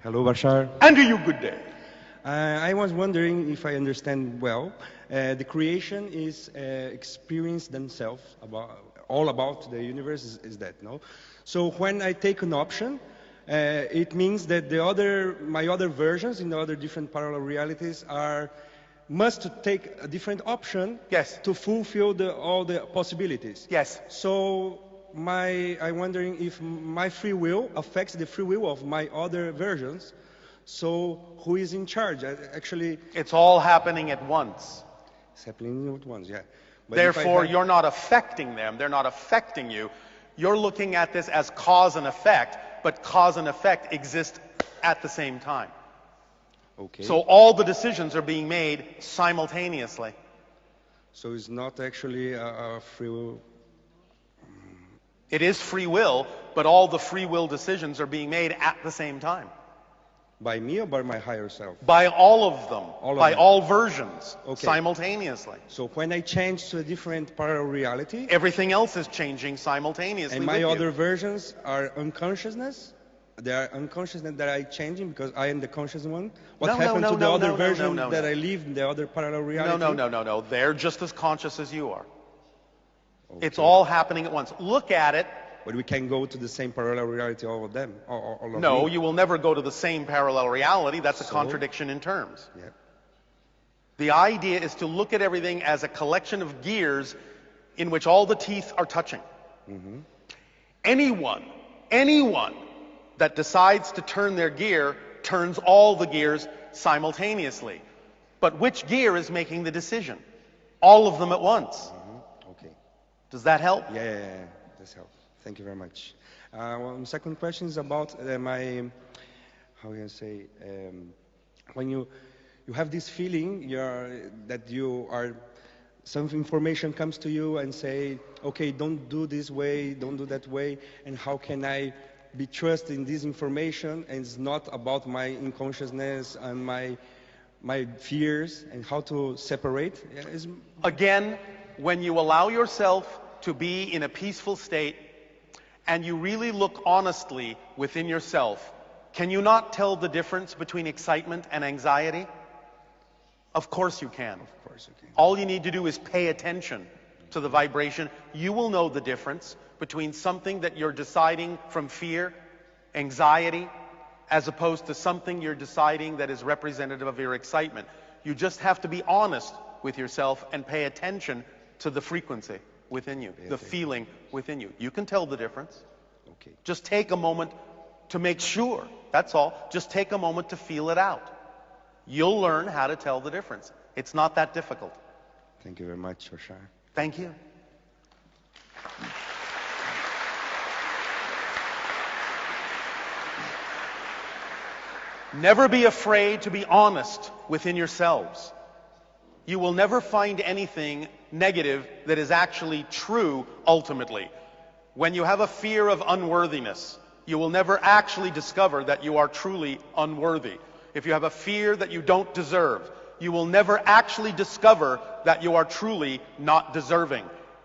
Hello, Bashar. And to you, good day. I was wondering if I understand well. The creation is experience themselves all about the universe. Is that no? So when I take an option, it means that my other versions in the other different parallel realities must take a different option. Yes. To fulfill all the possibilities. Yes. So I'm wondering if my free will affects the free will of my other versions. So who is in charge? Actually, It's all happening at once. it's happening at once, yeah. But Therefore, you're not affecting them. They're not affecting you. You're looking at this as cause and effect, but cause and effect exist at the same time. Okay. So all the decisions are being made simultaneously. So it's not actually a free will. It is free will, but all the free will decisions are being made at the same time. By me or by my higher self? By all of them. By them. all versions. Okay. Simultaneously. So when I change to a different parallel reality, Everything else is changing simultaneously and my with you. other versions are unconsciousness, they are unconsciousness that I changing because I am the conscious one. What happened to the other version that I live in the other parallel reality? No. They're just as conscious as you are. Okay. It's all happening at once. Look at it. But we can go to the same parallel reality, all of them? All of No, me? you will never go to the same parallel reality. That's a contradiction in terms. Yeah. The idea is to look at everything as a collection of gears in which all the teeth are touching. Mm-hmm. Anyone that decides to turn their gear turns all the gears simultaneously. But which gear is making the decision? All of them at once. Mm-hmm. Okay. Does that help? Yeah, this helps. Thank you very much. Second question is about how can I say, when you have this feeling some information comes to you and say, okay, don't do this way, don't do that way, and how can I be trust in this information, and it's not about my unconsciousness and my fears, and how to separate? Again, when you allow yourself to be in a peaceful state, and you really look honestly within yourself, can you not tell the difference between excitement and anxiety? Of course you can. Of course you can. All you need to do is pay attention to the vibration. You will know the difference between something that you're deciding from fear, anxiety, as opposed to something you're deciding that is representative of your excitement. You just have to be honest with yourself and pay attention to the frequency within you, the feeling within you. You can tell the difference. Okay. Just take a moment to make sure. That's all. Just take a moment to feel it out. You'll learn how to tell the difference. It's not that difficult. Thank you very much, Bashar. Thank you. Never be afraid to be honest within yourselves. You will never find anything negative that is actually true ultimately. When you have a fear of unworthiness, you will never actually discover that you are truly unworthy. If you have a fear that you don't deserve, you will never actually discover that you are truly not deserving.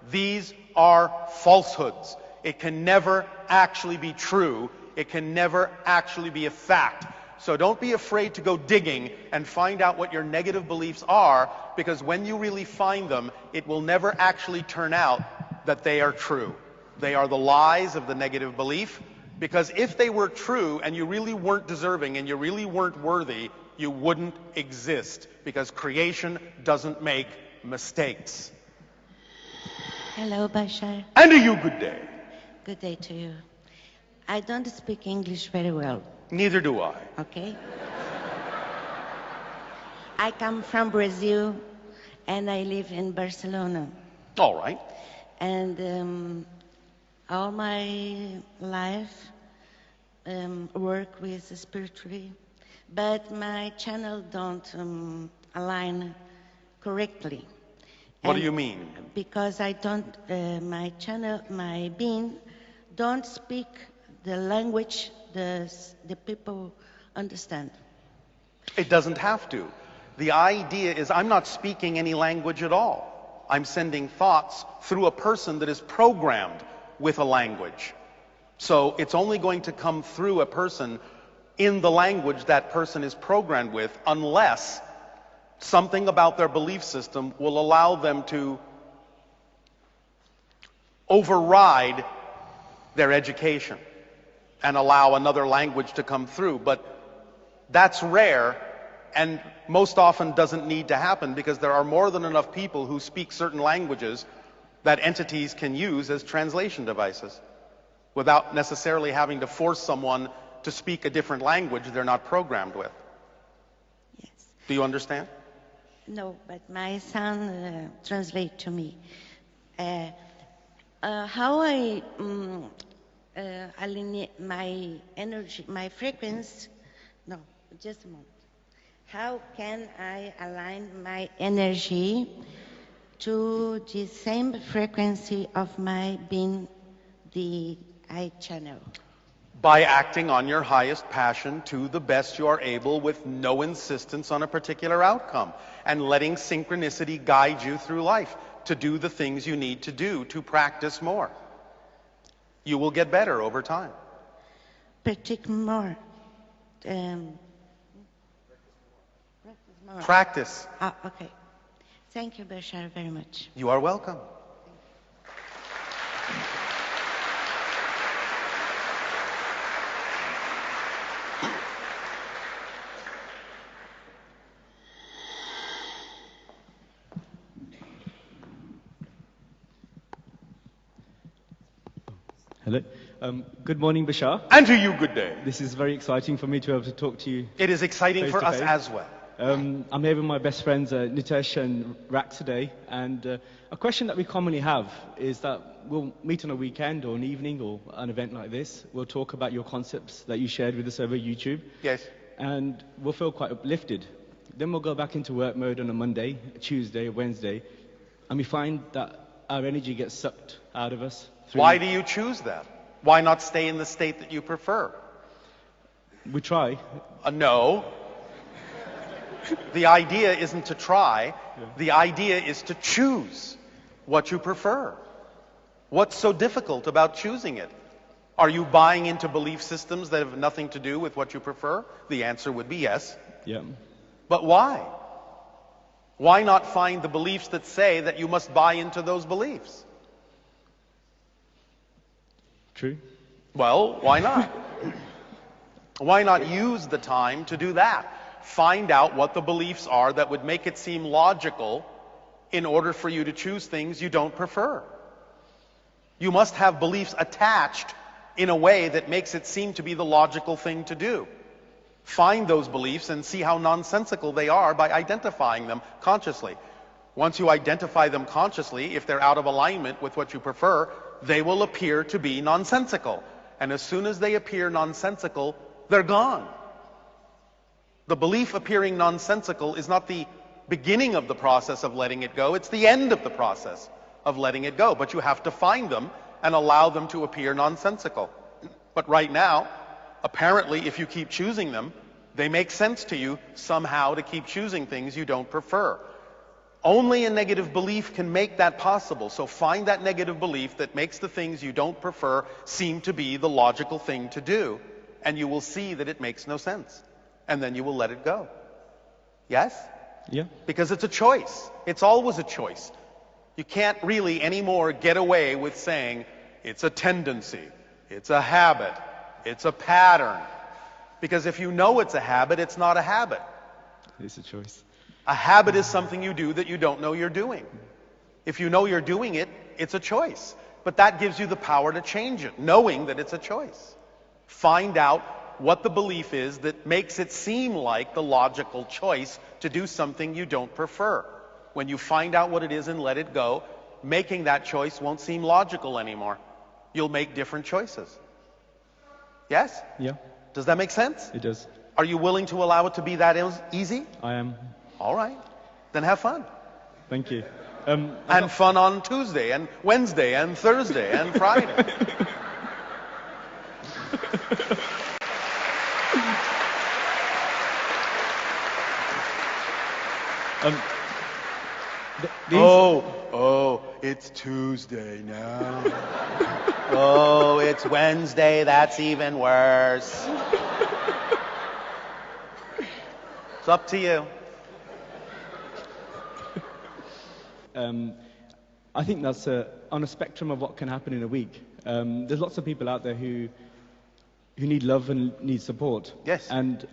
These are falsehoods. It can never actually be true. It can never actually be a fact. So don't be afraid to go digging and find out what your negative beliefs are, because when you really find them, it will never actually turn out that they are true. They are the lies of the negative belief, because if they were true and you really weren't deserving and you really weren't worthy, you wouldn't exist, because creation doesn't make mistakes. Hello, Bashar. And to you, good day. Good day to you. I don't speak English very well. Neither do I. Okay. I come from Brazil and I live in Barcelona. All right. And all my life work with spirituality, but my channel don't align correctly. What do you mean? Because I don't, my channel, my being, don't speak the language the people understand. It doesn't have to. The idea is I'm not speaking any language at all. I'm sending thoughts through a person that is programmed with a language. So it's only going to come through a person in the language that person is programmed with unless something about their belief system will allow them to override their education and allow another language to come through. But that's rare and most often doesn't need to happen because there are more than enough people who speak certain languages that entities can use as translation devices without necessarily having to force someone to speak a different language they're not programmed with. Yes. Do you understand? No, but my son translate to me. How I alienate my energy, my frequency? No, just a moment. How can I align my energy to the same frequency of my being, the I channel? By acting on your highest passion to the best you are able with no insistence on a particular outcome and letting synchronicity guide you through life to do the things you need to do to practice more. You will get better over time. Practice more. Practice. Ah, okay. Thank you, Bashar, very much. You are welcome. Hello. Good morning, Bashar. And to you, good day. This is very exciting for me to be able to talk to you. It is exciting Face for to us face. as well. I'm here with my best friends, Nitesh and Rak today. And a question that we commonly have is that we'll meet on a weekend or an evening or an event like this. We'll talk about your concepts that you shared with us over YouTube. Yes. And we'll feel quite uplifted. Then we'll go back into work mode on a Monday, Tuesday, Wednesday. And we find that our energy gets sucked out of us. Why do you choose that? Why not stay in the state that you prefer? We try. No. The idea isn't to try. The idea is to choose what you prefer. What's so difficult about choosing it? Are you buying into belief systems that have nothing to do with what you prefer? The answer would be yes. Yeah. But why? Why not find the beliefs that say that you must buy into those beliefs? True. Well, why not? Why not use the time to do that? Find out what the beliefs are that would make it seem logical in order for you to choose things you don't prefer. You must have beliefs attached in a way that makes it seem to be the logical thing to do. Find those beliefs and see how nonsensical they are by identifying them consciously. Once you identify them consciously, if they're out of alignment with what you prefer, they will appear to be nonsensical. And as soon as they appear nonsensical, they're gone. The belief appearing nonsensical is not the beginning of the process of letting it go, it's the end of the process of letting it go. But you have to find them and allow them to appear nonsensical. But right now, apparently, if you keep choosing them, they make sense to you somehow to keep choosing things you don't prefer. Only a negative belief can make that possible. So find that negative belief that makes the things you don't prefer seem to be the logical thing to do, and you will see that it makes no sense. And then you will let it go. Yes? Yeah. Because it's a choice. It's always a choice. You can't really anymore get away with saying it's a tendency, it's a habit, it's a pattern. Because if you know it's a habit, it's not a habit. It's a choice. A habit is something you do that you don't know you're doing. If you know you're doing it, it's a choice. But that gives you the power to change it, knowing that it's a choice. Find out what the belief is that makes it seem like the logical choice to do something you don't prefer. When you find out what it is and let it go, making that choice won't seem logical anymore. You'll make different choices. Yes? Yeah, Does that make sense? it does. Are you willing to allow it to be that easy? I am. All right. Then have fun. Thank you. And fun on Tuesday and Wednesday and Thursday and Friday. It's Tuesday now. Oh, it's Wednesday. That's even worse. It's up to you. I think that's on a spectrum of what can happen in a week. There's lots of people out there who need love and need support. Yes. And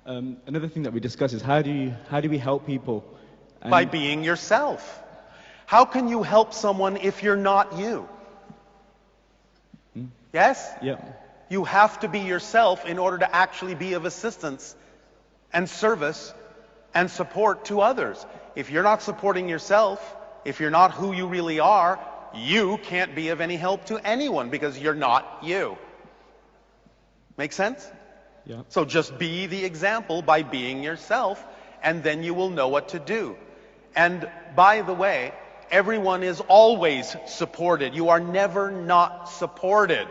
another thing that we discuss is how do we help people? By being yourself. How can you help someone if you're not you? Yes? Yeah. You have to be yourself in order to actually be of assistance and service and support to others. If you're not supporting yourself, if you're not who you really are, you can't be of any help to anyone because you're not you. Make sense? Yeah. So just be the example by being yourself, and then you will know what to do. And by the way, everyone is always supported. You are never not supported.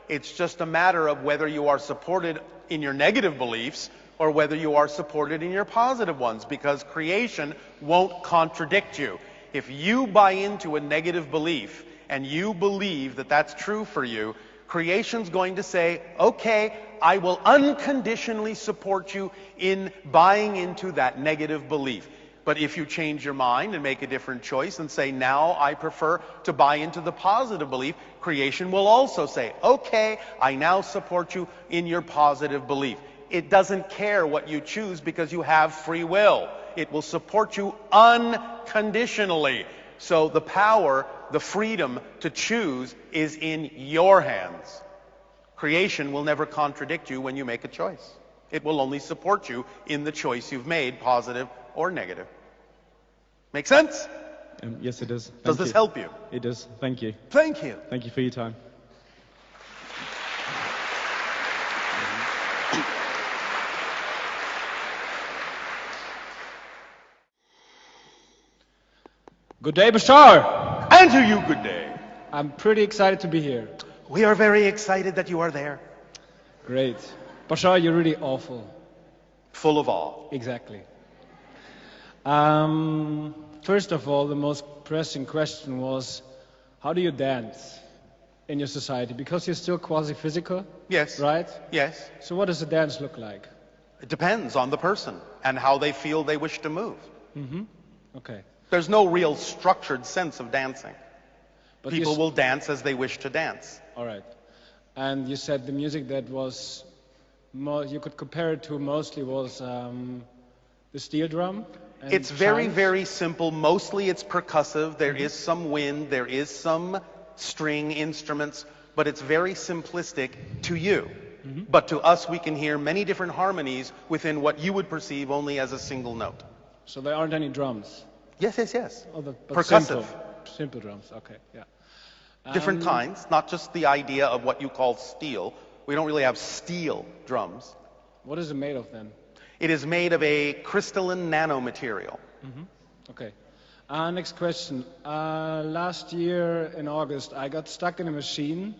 It's just a matter of whether you are supported in your negative beliefs or whether you are supported in your positive ones, because creation won't contradict you. If you buy into a negative belief and you believe that that's true for you, creation's going to say, okay, I will unconditionally support you in buying into that negative belief. But if you change your mind and make a different choice and say, now I prefer to buy into the positive belief, creation will also say, okay, I now support you in your positive belief. It doesn't care what you choose because you have free will. It will support you unconditionally. So the power, the freedom to choose is in your hands. Creation will never contradict you when you make a choice. It will only support you in the choice you've made, positive or negative. Make sense? Yes, it does. Does this help you? It does. Thank you. Thank you. Thank you for your time. Good day, Bashar. And to you, good day. I'm pretty excited to be here. We are very excited that you are there. Great. Bashar, you're really awful. Full of awe. Exactly. First of all, the most pressing question was, how do you dance in your society? Because you're still quasi-physical, Yes. right? Yes. So what does a dance look like? It depends on the person and how they feel they wish to move. Okay. There's no real structured sense of dancing. But People will dance as they wish to dance. All right. And you said the music that was, you could compare it to mostly was the steel drum? And It's very, chimes? very simple. Mostly it's percussive. There is some wind. There is some string instruments. But it's very simplistic to you. But to us, we can hear many different harmonies within what you would perceive only as a single note. So there aren't any drums? Yes, yes, yes. Oh, but Percussive. Simple drums, okay, yeah. Different kinds, not just the idea of what you call steel. We don't really have steel drums. What is it made of then? It is made of a crystalline nanomaterial. Okay. Next question. Last year in August, I got stuck in a machine.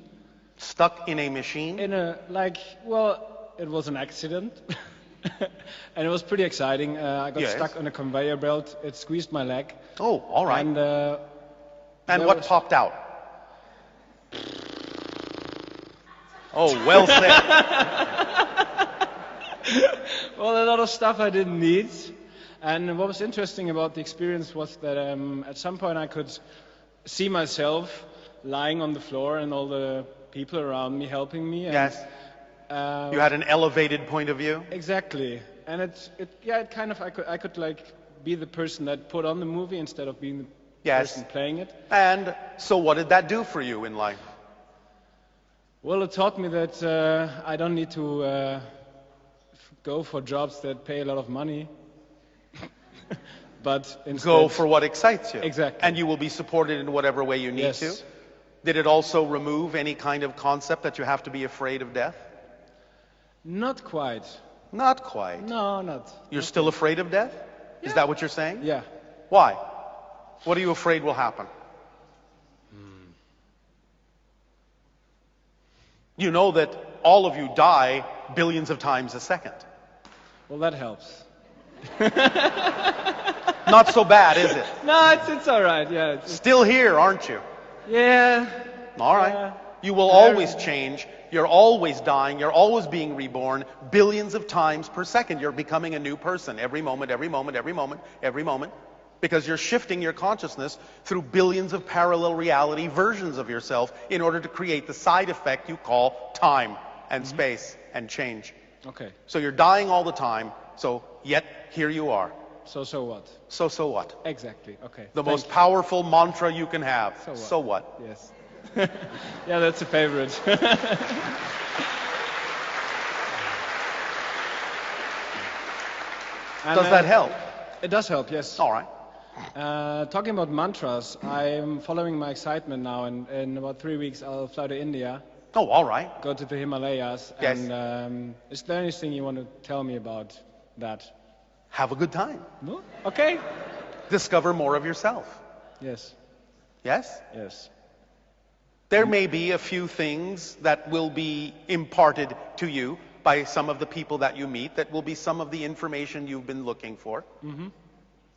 Stuck in a machine? It was an accident. And it was pretty exciting. I got Yes. stuck on a conveyor belt. It squeezed my leg. Oh, all right. And And what popped out? Oh, well said. well, a lot of stuff I didn't need. And what was interesting about the experience was that at some point I could see myself lying on the floor and all the people around me helping me. And, Yes. You had an elevated point of view? Exactly. And I could like be the person that put on the movie instead of being the Yes. person playing it. And so what did that do for you in life? Well, it taught me that I don't need to go for jobs that pay a lot of money. But instead, Go for what excites you. Exactly. And you will be supported in whatever way you need Yes. to. Did it also remove any kind of concept that you have to be afraid of death? Not quite. Not quite. No, not. You're still afraid of death? Is that what you're saying? Yeah. Why? What are you afraid will happen? You know that all of you die billions of times a second. Well, that helps. Not so bad, is it? No, it's all right. Yeah. Still here, aren't you? Yeah. All right. Yeah. You will always change You're always dying. You're always being reborn billions of times per second. You're becoming a new person every moment, every moment, every moment, every moment. Because you're shifting your consciousness through billions of parallel reality versions of yourself in order to create the side effect you call time and space and change. Okay. So you're dying all the time, so yet here you are. So what? So what? Exactly. Okay. The Thank most you. powerful mantra you can have. So what? So what? Yes. Yeah, that's a favorite. And, Does that help? It does help, yes. All right. Talking about mantras, I'm following my excitement now, and in about 3 weeks I'll fly to India, Oh, all right. go to the Himalayas, Yes. and is there anything you want to tell me about that? Have a good time. No? Okay. Discover more of yourself. Yes. Yes? Yes. There may be a few things that will be imparted to you by some of the people that you meet that will be some of the information you've been looking for.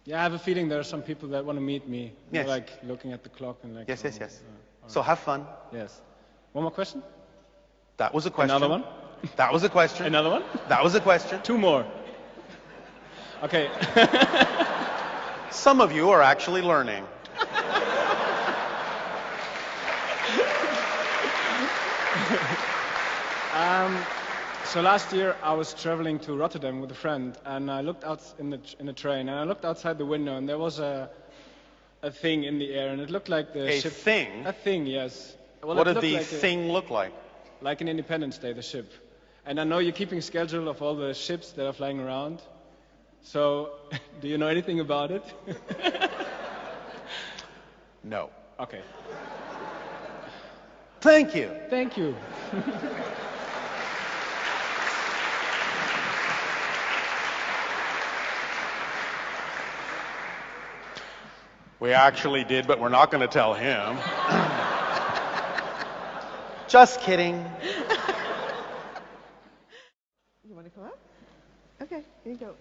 Yeah, I have a feeling there are some people that want to meet me. Yes. They're, like looking at the clock and like. Yes, yes, oh, yes. all So have fun. right. Yes. One more question? That was a question. Another one? That was a question. Another one? That was a question. 2 more. Okay. Some of you are actually learning. So last year I was traveling to Rotterdam with a friend, and I looked out in the train, and I looked outside the window, and there was a thing in the air, and it looked like the A ship. thing? A thing, yes. Well, What it did looked the like thing look like? like an Independence Day, the ship. And I know you're keeping schedule of all the ships that are flying around. So, do you know anything about it? No. Okay. Thank you. Thank you. We actually did, but we're not going to tell him. Just kidding. You want to come up? Okay, here you go.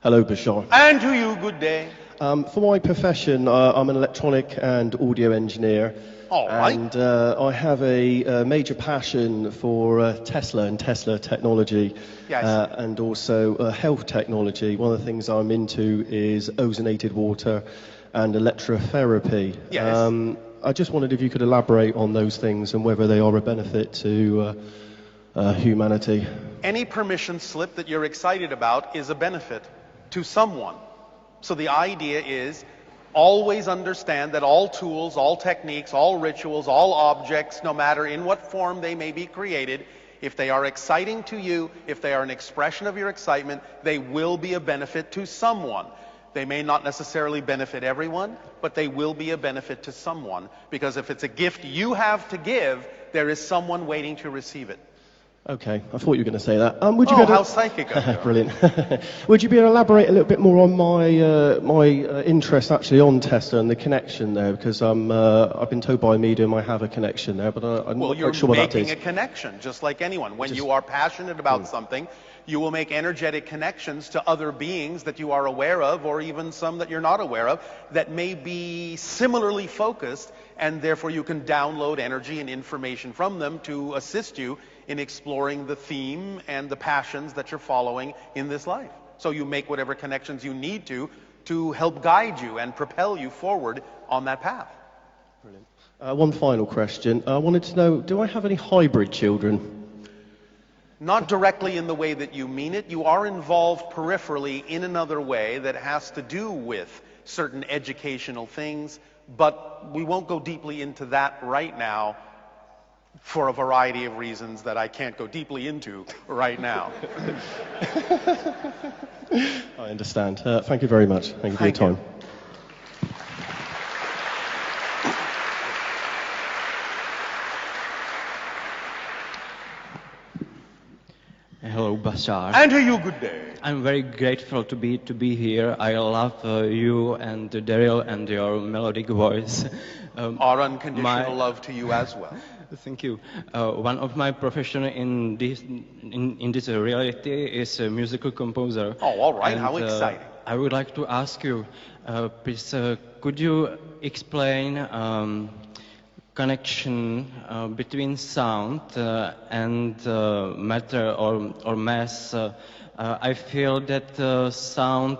Hello, Bashar. And to you, good day. For my profession, I'm an electronic and audio engineer. All right. And I have a major passion for Tesla and Tesla technology. Yes. And also health technology. One of the things I'm into is ozonated water and electrotherapy. Yes. I just wondered if you could elaborate on those things and whether they are a benefit to humanity. Any permission slip that you're excited about is a benefit to someone. So the idea is always understand that all tools, all techniques, all rituals, all objects, no matter in what form they may be created, if they are exciting to you, if they are an expression of your excitement, they will be a benefit to someone. They may not necessarily benefit everyone, but they will be a benefit to someone. Because if it's a gift you have to give, there is someone waiting to receive it. Okay, I thought you were going to say that. Would you Oh, be able how to... psychic of you. Brilliant. Would you be able to elaborate a little bit more on my interest actually on Tesla and the connection there? Because I've been told by a medium I have a connection there, but I'm Well, not you're quite sure what that making is. a connection, just like anyone. When you are passionate about something, you will make energetic connections to other beings that you are aware of, or even some that you're not aware of, that may be similarly focused, and therefore you can download energy and information from them to assist you in exploring the theme and the passions that you're following in this life. So you make whatever connections you need to help guide you and propel you forward on that path. Brilliant. One final question. I wanted to know, do I have any hybrid children? Not directly in the way that you mean it. You are involved peripherally in another way that has to do with certain educational things, but we won't go deeply into that right now for a variety of reasons that I can't go deeply into right now. I understand. Thank you very much. Thank you for your time. Hello, Bashar. And to you, good day. I'm very grateful to be here. I love you and Daryl and your melodic voice. Our unconditional love to you as well. Thank you. One of my profession in this reality is a musical composer. Oh, all right. How exciting. I would like to ask you, please, could you explain connection between sound and matter or mass? I feel that sound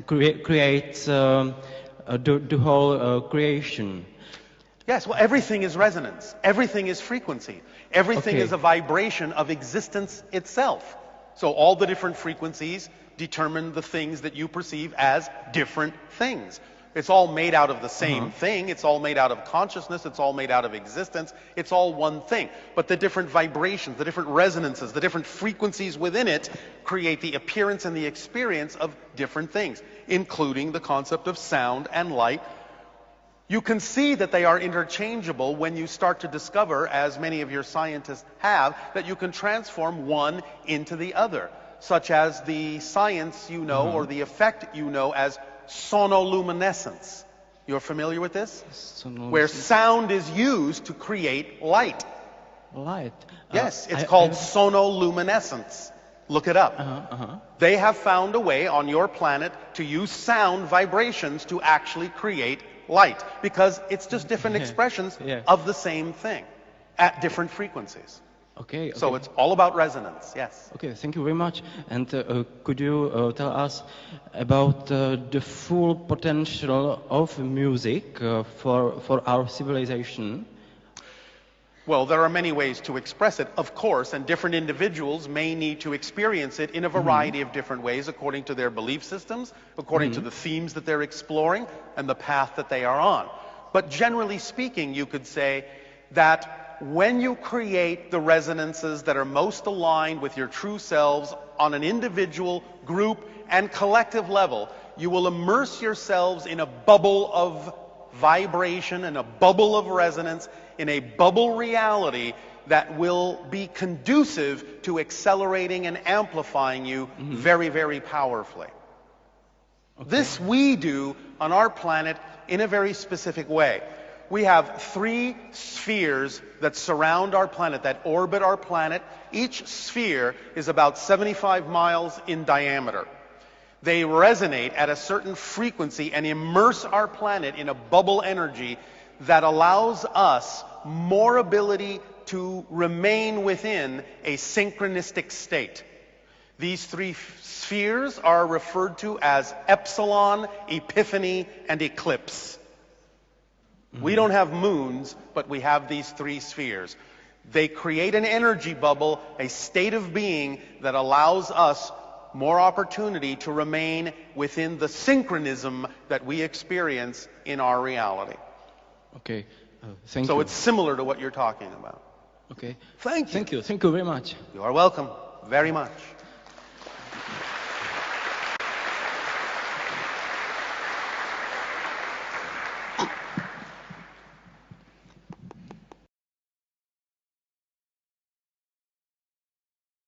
creates the whole creation. Yes, well, everything is resonance. Everything is frequency. Everything Okay. is a vibration of existence itself. So all the different frequencies determine the things that you perceive as different things. It's all made out of the same thing. It's all made out of consciousness. It's all made out of existence. It's all one thing. But the different vibrations, the different resonances, the different frequencies within it create the appearance and the experience of different things, including the concept of sound and light. You can see that they are interchangeable when you start to discover, as many of your scientists have, that you can transform one into the other, such as the science you know, or the effect you know as sonoluminescence. You're familiar with this? Where sound is used to create light. Light. Yes, it's called sonoluminescence. Look it up. They have found a way on your planet to use sound vibrations to actually create light, because it's just different expressions of the same thing at different frequencies. Okay. So it's all about resonance, yes. Okay, thank you very much. And could you tell us about the full potential of music for our civilization? Well, there are many ways to express it, of course, and different individuals may need to experience it in a variety of different ways according to their belief systems, according to the themes that they're exploring, and the path that they are on. But generally speaking, you could say that when you create the resonances that are most aligned with your true selves on an individual, group, and collective level, you will immerse yourselves in a bubble of vibration and a bubble of resonance, in a bubble reality that will be conducive to accelerating and amplifying you very, very powerfully. This we do on our planet in a very specific way. We have 3 spheres that surround our planet, that orbit our planet. Each sphere is about 75 miles in diameter. They resonate at a certain frequency and immerse our planet in a bubble energy that allows us more ability to remain within a synchronistic state. These 3 spheres are referred to as epsilon, epiphany, and eclipse. We don't have moons, but we have these 3 spheres. They create an energy bubble, a state of being that allows us more opportunity to remain within the synchronism that we experience in our reality. Okay, thank you. So it's similar to what you're talking about. Okay. Thank you. Thank you very much. You are welcome very much.